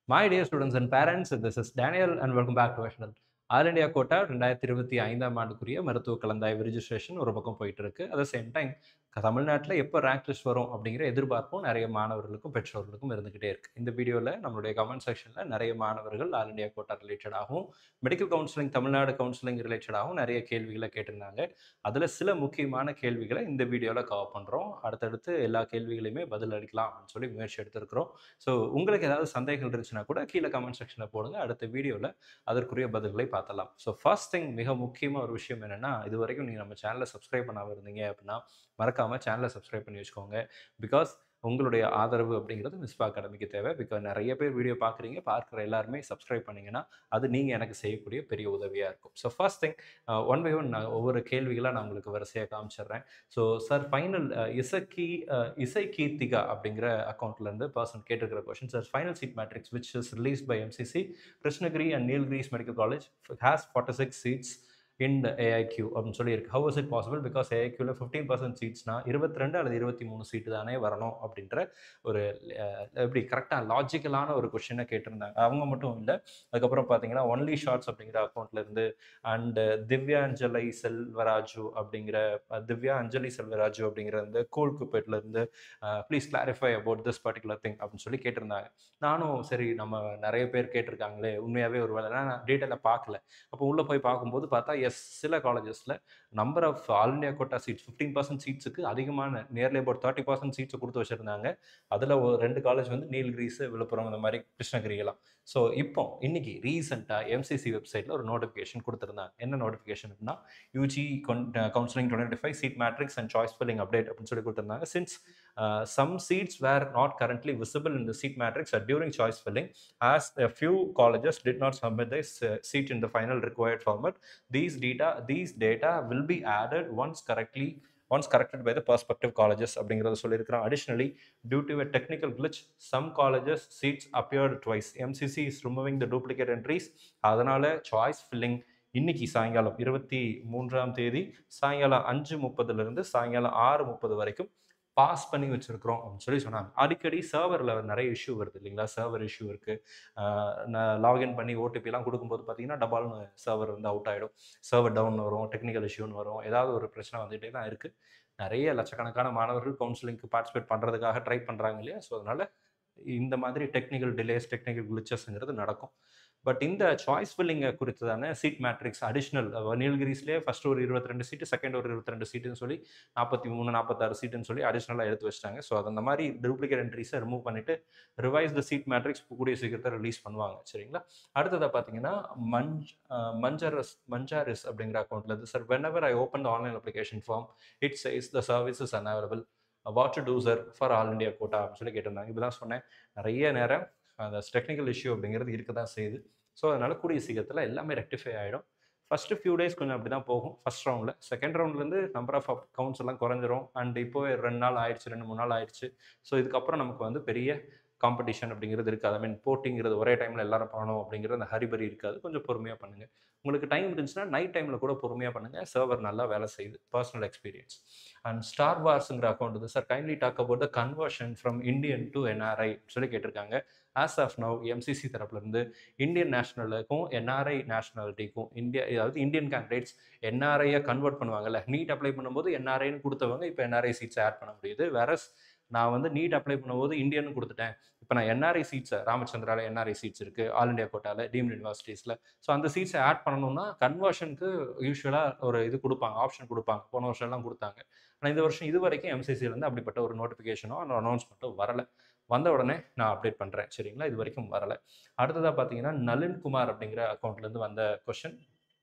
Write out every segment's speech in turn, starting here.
My dear students and parents, this is Daniel and welcome back to our channel. All India quota 2025ஆம் ஆண்டுக்குரிய மருத்துவ கலந்தாய்வு registration ஒரு பக்கம் போயிட்டு இருக்கு. அட் த சேம் டைம் தமிழ்நாட்டில் எப்போ ரேங்க் லிஸ்ட் வரும் அப்படிங்கிற எதிர்பார்ப்பும் நிறைய மாணவர்களுக்கும் பெற்றோர்களுக்கும் இருந்துகிட்டே இருக்கு. இந்த வீடியோவில் நம்மளுடைய கமெண்ட் செக்ஷனில் நிறைய மாணவர்கள் ஆல் இண்டியா கோட்டா ரிலேட்டடாகவும் மெடிக்கல் கவுன்சிலிங் தமிழ்நாடு கவுன்சிலிங் ரிலேட்டடாகவும் நிறைய கேள்விகளை கேட்டிருந்தாங்க. அதில் சில முக்கியமான கேள்விகளை இந்த வீடியோவில் கவர் பண்ணுறோம். அடுத்தடுத்து எல்லா கேள்விகளையுமே பதில் அளிக்கலாம் அப்படின்னு சொல்லி முயற்சி எடுத்திருக்கிறோம். ஸோ உங்களுக்கு ஏதாவது சந்தேகங்கள் இருந்துச்சுன்னா கூட கீழே கமெண்ட் செக்ஷனில் போடுங்க. அடுத்த வீடியோவில் அதற்குரிய பதில்களை பார்த்தலாம். ஸோ ஃபர்ஸ்ட் திங், மிக முக்கியமாக ஒரு விஷயம் என்னென்னா, இது வரைக்கும் நீங்கள் நம்ம சேனலை சப்ஸ்கிரைப் பண்ணாமல் இருந்தீங்க அப்படின்னா மறக்காமல் சேனலை சப்ஸ்கிரைப் பண்ணி வச்சுக்கோங்க. பிகாஸ் உங்களுடைய ஆதரவு அப்படிங்கிறது மிஸ்பா அகாடமிக்கு தேவை. பிகாஸ் நிறைய பேர் வீடியோ பார்க்குறீங்க, பார்க்குற எல்லாருமே சப்ஸ்கிரைப் பண்ணிங்கன்னா அது நீங்கள் எனக்கு செய்யக்கூடிய பெரிய உதவியாக இருக்கும். So first thing, one by one நான் ஒவ்வொரு கேள்விகளாக நான் உங்களுக்கு வரிசையாக காமிச்சிடுறேன். ஸோ சார் ஃபைனல் இசை கீர்த்திகா அப்படிங்கிற அக்கௌண்ட்லேருந்து பர்சன் கேட்டிருக்கிற question. Sir final seat matrix which is released by MCC Krishnagiri and Nilgiris medical college has 46 seats in AIQ அப்படின்னு சொல்லியிருக்கு. How is it possible? Because ஏஐக்யூவில் 15% சீட்ஸ்னா 22 அல்லது 23 சீட்டு தானே வரணும் அப்படின்ற ஒரு எப்படி கரெக்டாக லாஜிக்கலான ஒரு கொஷினை கேட்டிருந்தாங்க. அவங்க மட்டும் இல்லை, அதுக்கப்புறம் பார்த்தீங்கன்னா ஒன்லி ஷார்ட்ஸ் அப்படிங்கிற அக்கௌண்ட்லேருந்து அண்ட் திவ்யா அஞ்சலி செல்வராஜு அப்படிங்கிற இந்த கோல்குப்பேட்லேருந்து please clarify about this particular thing அப்படின்னு சொல்லி கேட்டிருந்தாங்க. நானும் சரி, நம்ம நிறைய பேர் கேட்டிருக்காங்களே, உண்மையாகவே ஒரு வேலை நான் டீட்டெயிலாக பார்க்கல. அப்போ உள்ளே போய் பார்க்கும்போது பார்த்தா எஸ், சில காலேஜஸில் number of all India quota seats 15% சீட்ஸுக்கு அதிகமான நியர்லி அபவுட் 30% சீட்ஸை கொடுத்து வச்சுருந்தாங்க. அதில் ஒரு 2 காலேஜ் வந்து நீல்கிரிஸ், விழுப்புரம், இந்த மாதிரி கிருஷ்ணகிரியெல்லாம். ஸோ இப்போ இன்னைக்கு ரீசெண்டாக எம்சிசி வெப்சைட்டில் ஒரு நோட்டிஃபிகேஷன் கொடுத்துருந்தாங்க. என்ன நோட்டிஃபிகேஷன் அப்படின்னா, UG counselling 2025 seat matrix and choice filling update அப்படின்னு சொல்லி கொடுத்துருந்தாங்க. Since some seats were not currently visible in the seat matrix during choice filling, as a few colleges did not submit their seat in the final required format. These data will be added once corrected by the prospective colleges அப்படிங்கிறத சொல்லியிருக்கிறோம். Additionally, due to a technical glitch, some colleges seats appeared twice. MCC is removing the duplicate entries. அதனால choice filling இன்னைக்கு சாயங்காலம் 23ஆம் தேதி சாயங்காலம் 5:30 சாயங்காலம் 6:30 வரைக்கும் pass பண்ணி வச்சிருக்கிறோம் அப்படின்னு சொல்லி சொன்னாங்க. அடிக்கடி சர்வரில் நிறைய இஷ்யூ வருது இல்லைங்களா? சர்வர் இஷ்யூ இருக்குது. நான் லாகின் பண்ணி ஓடிபிலாம் கொடுக்கும்போது பார்த்தீங்கன்னா டபால்னு சர்வர் வந்து அவுட் ஆகிடும், சர்வர் டவுன் வரும், டெக்னிக்கல் இஷ்யூன்னு வரும், ஏதாவது ஒரு பிரச்சனை வந்துகிட்டே தான் இருக்குது. நிறைய லட்சக்கணக்கான மாணவர்கள் கவுன்சிலிங்க்கு பார்ட்டிசிபேட் பண்ணுறதுக்காக ட்ரை பண்ணுறாங்க இல்லையா? ஸோ அதனால் இந்த மாதிரி டெக்னிக்கல் டிலேஸ், டெக்னிக்கல் கிளிச்சஸ்ங்கிறது நடக்கும். பட் இந்த சாய்ஸ் ஃபில்லிங்கை குறித்ததான சீட் மேட்ரிக்ஸ் அடிஷ்னல் நீல்கிரிஸ்லேயே ஃபர்ஸ்ட் ஒரு 22 சீட்டு, செகண்ட் ஒரு 22 சீட்டுன்னு சொல்லி 43, 46 சீட்டுன்னு சொல்லி அடிஷ்னலாக எடுத்து வச்சிட்டாங்க. ஸோ அந்த மாதிரி டூப்ளிகேட் என்ட்ரிஸை ரிமூவ் பண்ணிட்டு ரிவைஸ் த சீட் மேட்ரிக்ஸ் கூடிய சீக்கிரத்தை ரிலீஸ் பண்ணுவாங்க. சரிங்களா? அடுத்ததாக பார்த்தீங்கன்னா மஞ்சாரிஸ் அப்படிங்கிற அக்கௌண்ட்லேருந்து, sir whenever I open the online application form it says the service is unavailable, what to do sir for all India quota அப்படின்னு சொல்லி கேட்டிருந்தாங்க. இப்போ தான் சொன்னேன், நிறைய நேரம் அந்த டெக்னிக்கல் இஷ்யூ அப்படிங்கிறது இருக்க தான் செய்யுது. ஸோ அதனால் கூடிய சீக்கிரத்தில் எல்லாமே ரெக்டிஃபை ஆகிடும். ஃபஸ்ட்டு ஃபியூ டேஸ் கொஞ்சம் அப்படி தான் போகும் ஃபஸ்ட் ரவுண்டில். செகண்ட் ரவுண்ட்லேருந்து நம்பர் ஆஃப் அக்கௌண்ட்ஸ் எல்லாம் குறைஞ்சிரும். அண்ட் இப்போவே 2 நாள் ஆயிடுச்சு, 2-3 நாள் ஆயிடுச்சு. ஸோ இதுக்கப்புறம் நமக்கு வந்து பெரிய காம்படிஷன் அப்படிங்கிறது இருக்காது. ஐ மீன் போட்டிங்கிறது ஒரே டைமில் எல்லாரும் பண்ணணும் அப்படிங்கிற அந்த ஹரிபரி இருக்காது. கொஞ்சம் பொறுமையாக பண்ணுங்கள். உங்களுக்கு டைம் இருந்துச்சுன்னா நைட் டைமில் கூட பொறுமையாக பண்ணுங்கள். சர்வர் நல்லா வேலை செய்யுது. Personal experience. அண்ட் ஸ்டார் வார்ஸுங்கிற அக்கௌண்ட் வந்து, sir kindly talk about the conversion from Indian to NRI சொல்லி கேட்டிருக்காங்க. ஆஸ் ஆஃப் நவ் எம்சிசி தரப்புலேருந்து இந்தியன் நேஷனலுக்கும் என்ஆர்ஐ நேஷனாலிட்டிக்கும் அதாவது இந்தியன் கேண்டிடேட்ஸ் என்ஆர்ஐயை கன்வெர்ட் பண்ணுவாங்கல்ல, நீட் அப்ளை பண்ணும்போது என்ஆர்ஐன்னு கொடுத்தவங்க இப்போ என்ஆர்ஐ சீட்ஸை ஆட் பண்ண முடியுது. வேறஸ் நான் வந்து நீட் அப்ளை பண்ணும்போது இந்தியன் கொடுத்துட்டேன், இப்போ நான் என்ஆர்ஐ சீட்ஸை ராமச்சந்திராவில் என்ஆர்ஐ சீட்ஸ் இருக்குது, ஆல் இண்டியா கோட்டாவில் டீம்டு யூனிவர்சிட்டிஸில். ஸோ அந்த சீட்ஸை ஆட் பண்ணணும்னா கன்வர்ஷனுக்கு யூஸ்வலாக ஒரு இது கொடுப்பாங்க, ஆப்ஷன் கொடுப்பாங்க. போன வருஷம்லாம் கொடுத்தாங்க. ஆனால் இந்த வருஷம் இது வரைக்கும் எம்சிசிலேருந்து அப்படிப்பட்ட ஒரு நோட்டிஃபிகேஷனோ அந்த அனௌன்ஸ்மெண்ட்டோ வரலை. வந்த உடனே நான் அப்டேட் பண்ணுறேன். சரிங்களா? இது வரைக்கும் வரலை. அடுத்ததாக பார்த்தீங்கன்னா நளின் குமார் அப்படிங்கிற அக்கௌண்ட்லேருந்து வந்த question.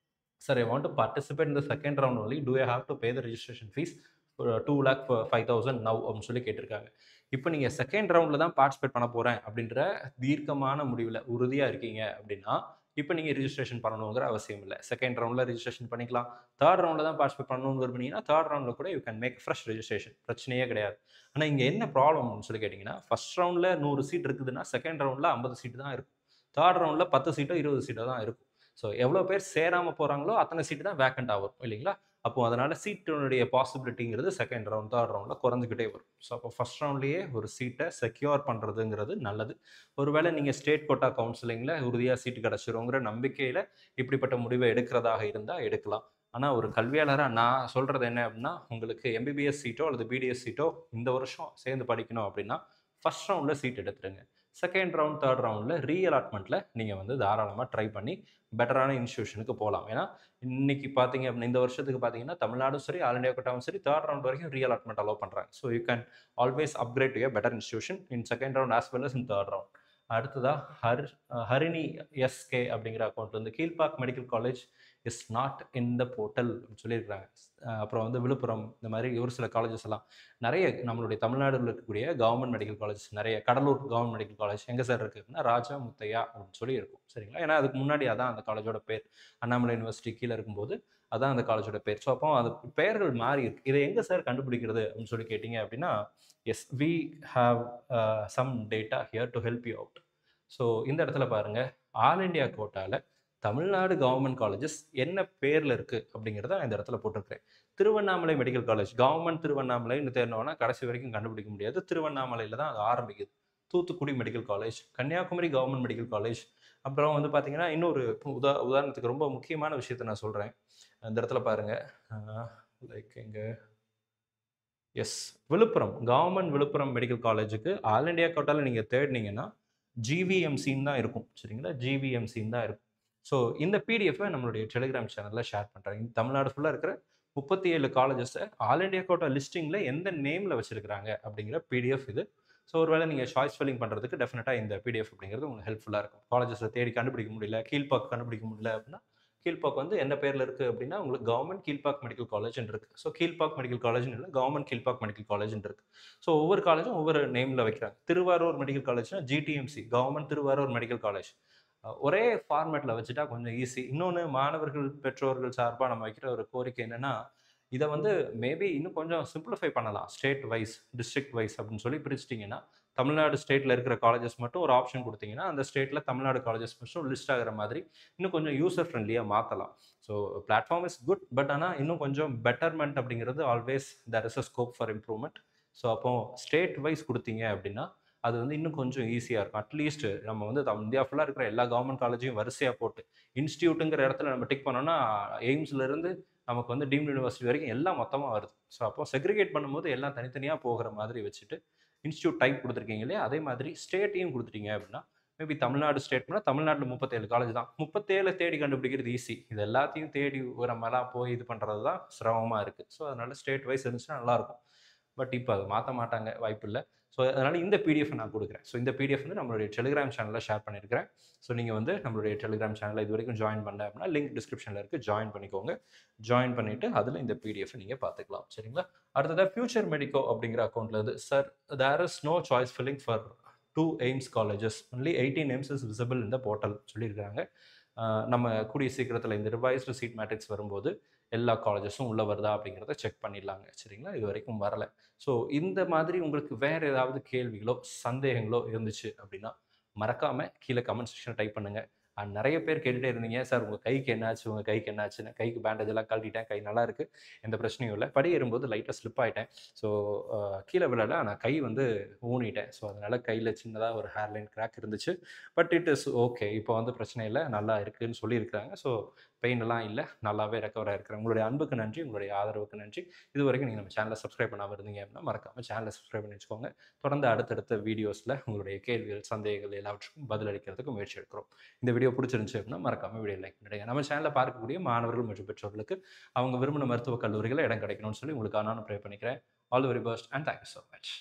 Sir, I want to participate in the second round only, do I have to pay the registration fee 2,05,000 now அப்படின்னு சொல்லி கேட்டிருக்காங்க. இப்போ நீங்கள் செகண்ட் ரவுண்டில் தான் பார்ட்டிசிபேட் பண்ண போகிறேன் அப்படின்ற தீர்க்கமான முடிவில் உறுதியாக இருக்கீங்க அப்படின்னா இப்போ நீங்கள் ரிஜிஸ்ட்ரேஷன் பண்ணணுங்கிற அவசியம் இல்லை. செகண்ட் ரவுண்டில் ரிஜிஸ்ட்ரேஷன் பண்ணிக்கலாம். தேர்ட் ரவுண்டில் தான் பார்ட்டிசிபேட் பண்ணணும்னு விரும்பினீங்கன்னா தேர்ட் ரவுண்டில் கூட you can make fresh registration. பிரச்சனையே கிடையாது. ஆனால் இங்கே என்ன ப்ராப்ளம்னு சொல்லி கேட்டிங்கன்னா, ஃபர்ஸ்ட் ரவுண்டில் 100 சீட் இருக்குதுன்னா செகண்ட் ரவுண்டில் 50 சீட்டு தான் இருக்கும். தேர்ட் ரவுண்டில் 10 சீட்டோ 20 சீட்டோ தான் இருக்கும். ஸோ எவ்வளோ பேர் சேராமல் போகிறாங்களோ அத்தனை சீட்டு தான் வேக்கண்ட் ஆகும் இல்லைங்களா? அப்போ அதனால சீட்டினுடைய பாசிபிலிட்டிங்கிறது செகண்ட் ரவுண்ட் தேர்ட் ரவுண்டில் குறைஞ்சிக்கிட்டே வரும். ஸோ அப்போ ஃபர்ஸ்ட் ரவுண்ட்லேயே ஒரு சீட்டை செக்யூர் பண்ணுறதுங்கிறது நல்லது. ஒருவேளை நீங்கள் ஸ்டேட் கோட்டா கவுன்சிலிங்கில் உறுதியாக சீட்டு கிடச்சிருங்கிற நம்பிக்கையில் இப்படிப்பட்ட முடிவை எடுக்கிறதாக இருந்தால் எடுக்கலாம். ஆனால் ஒரு கல்வியாளராக நான் சொல்கிறது என்ன அப்படின்னா, உங்களுக்கு எம்பிபிஎஸ் சீட்டோ அல்லது பிடிஎஸ் சீட்டோ இந்த வருஷம் சேர்ந்து படிக்கணும் அப்படின்னா ஃபர்ஸ்ட் ரவுண்டில் சீட் எடுத்துருங்க. செகண்ட் ரவுண்ட் தேர்ட் ரவுண்டில் ரீஅலாட்மெண்ட்டில் நீங்கள் வந்து தாராளமாக ட்ரை பண்ணி பெட்டரான இன்ஸ்டியூஷனுக்கு போகலாம். ஏன்னா இன்னைக்கு பார்த்தீங்க அப்படின்னா இந்த வருஷத்துக்கு பார்த்தீங்கன்னா தமிழ்நாடும் சரி ஆல் இண்டியா கோட்டாவும் சரி தேர்ட் ரவுண்ட் வரைக்கும் ரீஅலாட்மெண்ட் அலோவ் பண்ணுறாங்க. So you can always upgrade to a better institution in second round as well as in third round. அடுத்ததா ஹரிணி எஸ்கே அப்படிங்கிற அக்கௌண்ட் வந்து Kilpauk medical college is not in the portal சொல்லியிருக்கிறாங்க. அப்புறம் வந்து விழுப்புரம் இந்த மாதிரி ஒரு சில காலேஜஸ் எல்லாம் நிறைய நம்மளுடைய தமிழ்நாடுல இருக்கக்கூடிய கவர்மெண்ட் மெடிக்கல் காலேஜ் நிறைய கடலூர் கவர்மெண்ட் மெடிக்கல் காலேஜ் எங்கே சார் இருக்குது அப்படின்னா ராஜா முத்தையா அப்படின்னு சொல்லி இருக்கும். சரிங்களா? ஏன்னா அதுக்கு முன்னாடி அதான் அந்த காலேஜோட பேர். அண்ணாமலை யூனிவர்சிட்டி கீழே இருக்கும்போது அதான் அந்த காலேஜோட பேர். ஸோ அப்போ அது பெயர்கள் மாறி இருக்கு. இதை எங்கே சார் கண்டுபிடிக்கிறது அப்படின்னு சொல்லி கேட்டிங்க அப்படின்னா yes we have some data here to help you out. So இந்த இடத்துல பாருங்க ஆல் இண்டியா கோட்டாவில் தமிழ்நாடு கவர்மெண்ட் காலேஜஸ் என்ன பேரில் இருக்குது அப்படிங்கிறத இந்த இடத்துல போட்டிருக்கிறேன். திருவண்ணாமலை மெடிக்கல் காலேஜ் கவர்மெண்ட் திருவண்ணாமலைன்னு தேர்னோன்னா கடைசி வரைக்கும் கண்டுபிடிக்க முடியாது. திருவண்ணாமலையில் தான் அது ஆரம்பிக்குது. Thoothukudi medical college, Kanyakumari government medical college. அப்புறம் வந்து பார்த்தீங்கன்னா இன்னொரு உதாரணத்துக்கு ரொம்ப முக்கியமான விஷயத்தை நான் சொல்கிறேன். இந்த இடத்துல பாருங்க லைக் எங்கே yes Villupuram government Villupuram medical காலேஜுக்கு ஆல் இண்டியா கோட்டாவில் நீங்கள் தேடினீங்கன்னா ஜிவிஎம்சின்னு தான் இருக்கும். சரிங்களா? ஜிவிஎம்சின்னு தான் இருக்கும். ஸோ இந்த பிடிஎஃப்பை நம்மளுடைய டெலிகிராம் சேனலில் ஷேர் பண்ணுறேன். தமிழ்நாடு ஃபுல்லாக இருக்கிற 37 காலேஜஸை ஆல் இண்டியா கோட்டா லிஸ்டிங்கில் எந்த நேமில் வச்சிருக்கிறாங்க அப்படிங்கிற பிடிஎஃப் இது. ஸோ ஒருவேளை நீங்கள் சாய்ஸ் ஃபில்லிங் பண்ணுறதுக்கு டெஃபினட்டாக இந்த பிடிஎஃப் அப்படிங்கிறது உங்களுக்கு ஹெல்ப்ஃபுல்லாக இருக்கும். காலேஜஸை தேடி கண்டுபிடிக்க முடியல, கீழ்பாக் கண்டுபிடிக்க முடியல அப்படின்னா கீழ்பாக் வந்து என்ன பேரில் இருக்குது அப்படின்னா உங்களுக்கு கவர்மெண்ட் கீழ்பாக் மெடிக்கல் காலேஜ்னு இருக்குது. ஸோ கீழ்பாக் மெடிக்கல் காலேஜ்னு இல்லை, கவர்மெண்ட் கீழ்பாக் மெடிக்கல் காலேஜ்னு இருக்குது. ஸோ ஒவ்வொரு காலேஜும் ஒவ்வொரு நேமில் வைக்கிறாங்க. திருவாரூர் மெடிக்கல் காலேஜ்னா GTMC government Tiruvarur medical college. ஒரே ஃபார்மேட்டில் வச்சுட்டா கொஞ்சம் ஈஸி. இன்னொன்று மாணவர்கள் பெற்றோர்கள் சார்பாக நம்ம வைக்கிற ஒரு கோரிக்கை என்னென்னா இதை வந்து மேபி இன்னும் கொஞ்சம் சிம்பிளிஃபை பண்ணலாம். ஸ்டேட் வைஸ் டிஸ்ட்ரிக்ட் வைஸ் அப்படின்னு சொல்லி பிரிச்சிட்டிங்கன்னா தமிழ்நாடு ஸ்டேட்டில் இருக்கிற காலேஜஸ் மட்டும் ஒரு ஆப்ஷன் கொடுத்தீங்கன்னா அந்த ஸ்டேட்டில் தமிழ்நாடு காலேஜஸ் மட்டும் லிஸ்ட் ஆகிற மாதிரி இன்னும் கொஞ்சம் யூசர் ஃப்ரெண்ட்லியாக மாற்றலாம். So platform is good, but ஆனால் இன்னும் கொஞ்சம் பெட்டர்மெண்ட் அப்படிங்கிறது always there is a scope for improvement. So அப்போ ஸ்டேட் வைஸ் கொடுத்தீங்க அப்படின்னா அது வந்து இன்னும் கொஞ்சம் ஈஸியாக இருக்கும். அட்லீஸ்ட் நம்ம வந்து இந்தியா ஃபுல்லாக இருக்கிற எல்லா கவர்மெண்ட் காலேஜையும் வரிசையாக போட்டு இன்ஸ்டியூட்டுங்கிற இடத்துல நம்ம டிக் பண்ணோம்னா எய்ம்ஸ்லேருந்து நமக்கு வந்து டீம்டு யூனிவர்சிட்டி வரைக்கும் எல்லாம் மொத்தமாக வருது. ஸோ அப்போ செக்ரிகேட் பண்ணும்போது எல்லாம் தனித்தனியாக போகிற மாதிரி வச்சுட்டு இன்ஸ்டியூட் டைப் கொடுத்துருக்கீங்க இல்லையா, அதே மாதிரி ஸ்டேட்டையும் கொடுத்துட்டீங்க அப்படின்னா மேபி தமிழ்நாடு ஸ்டேட்னா தமிழ்நாட்டில் 37 காலேஜ் தான். 37 தேடி கண்டுபிடிக்கிறது ஈஸி. இது எல்லாத்தையும் தேடி ஒரு மேலாம் போய் இது பண்ணுறது தான் சிரமமாக இருக்குது. ஸோ அதனால ஸ்டேட் வைஸ் இருந்துச்சுன்னா நல்லாயிருக்கும். பட் இப்போ அதை மாற்ற மாட்டாங்க, வாய்ப்பு இல்லை. ஸோ அதனால் இந்த பிடிஎஃப் நான் கொடுக்குறேன். ஸோ இந்த பிடிஎஃப் வந்து நம்மளுடைய டெலிகிராம் சேனலில் ஷேர் பண்ணியிருக்கிறேன். ஸோ நீங்கள் வந்து நம்மளுடைய டெலிகிராம் சேனலில் இது வரைக்கும் ஜாயின் பண்ணல அப்படின்னா லிங்க் டிஸ்கிரிப்ஷனில் இருக்குது, ஜாயின் பண்ணிக்கோங்க. ஜாயின் பண்ணிவிட்டு அதில் இந்த பிடிஎஃப் நீங்கள் பார்த்துக்கலாம். சரிங்களா? அடுத்ததாக ஃபியூச்சர் மெடிக்கோ அப்படிங்கிற அக்கௌண்ட்டில் இருந்து sir there is no choice filling for 2 AIIMS colleges only 18 names is visible in the portal சொல்லியிருக்காங்க. நம்ம கூடிய சீக்கிரத்தில் இந்த ரிவைஸ்டு சீட் மேட்ரிக்ஸ் வரும்போது எல்லா காலேஜஸும் உள்ளே வருதா அப்படிங்கிறத செக் பண்ணிடலாங்க. சரிங்களா? இது வரைக்கும் வரலை. ஸோ இந்த மாதிரி உங்களுக்கு வேறு ஏதாவது கேள்விகளோ சந்தேகங்களோ இருந்துச்சு அப்படின்னா மறக்காமல் கீழே கமெண்ட் செக்ஷனில் டைப் பண்ணுங்கள். நிறைய பேர் கேட்டுகிட்டே இருந்தீங்க, சார் உங்கள் கைக்கு என்னாச்சு, உங்கள் கைக்கு என்னாச்சுன்னு. கைக்கு பேண்டேஜ் எல்லாம் கழட்டிட்டேன், கை நல்லா இருக்குது, எந்த பிரச்சனையும் இல்லை. படி ஏறும்போது லைட்டாக ஸ்லிப் ஆகிட்டேன். ஸோ கீழே விழல, ஆனால் கை வந்து ஊனிட்டேன். ஸோ அதனால் கையில் சின்னதாக ஒரு ஹேர்லைன் கிராக் இருந்துச்சு. பட் இட் இஸ் ஓகே, இப்போ வந்து பிரச்சனை இல்லை, நல்லா இருக்குதுன்னு சொல்லியிருக்கிறாங்க. ஸோ பெயின் எல்லாம் இல்லை, நல்லாவே ரெக்கவர் ஆகிருக்கிறேன். உங்களுடைய அன்புக்கு நன்றி, உங்களுடைய ஆதரவுக்கு நன்றி. இது வரைக்கும் நீங்கள் நம்ம சேனலை சப்ஸ்கிரைப் பண்ணாமல் இருந்தீங்க அப்படின்னா மறக்காமல் சேனலை சப்ஸ்கிரைப் பண்ணி வச்சுக்கோங்க. தொடர்ந்து அடுத்தடுத்த வீடியோஸில் உங்களுடைய கேள்விகள் சந்தேகங்கள் எல்லாவற்றுக்கும் பதிலளிக்கிறதுக்கு முயற்சி எடுக்கிறோம். இந்த வீடியோ பிடிச்சிருந்துச்சு அப்படின்னா மறக்காமல் வீடியோ லைக் பண்ணுங்க. நம்ம சேனலில் பார்க்கக்கூடிய மாணவர்கள் மற்றும் பெற்றோர்களுக்கு அவங்க விரும்பின மருத்துவக் கல்லூரிகளில் இடம் கிடைக்கணும்னு சொல்லி உங்களுக்கு நான் ப்ரே பண்ணிக்கிறேன். All the very best and thank you so much.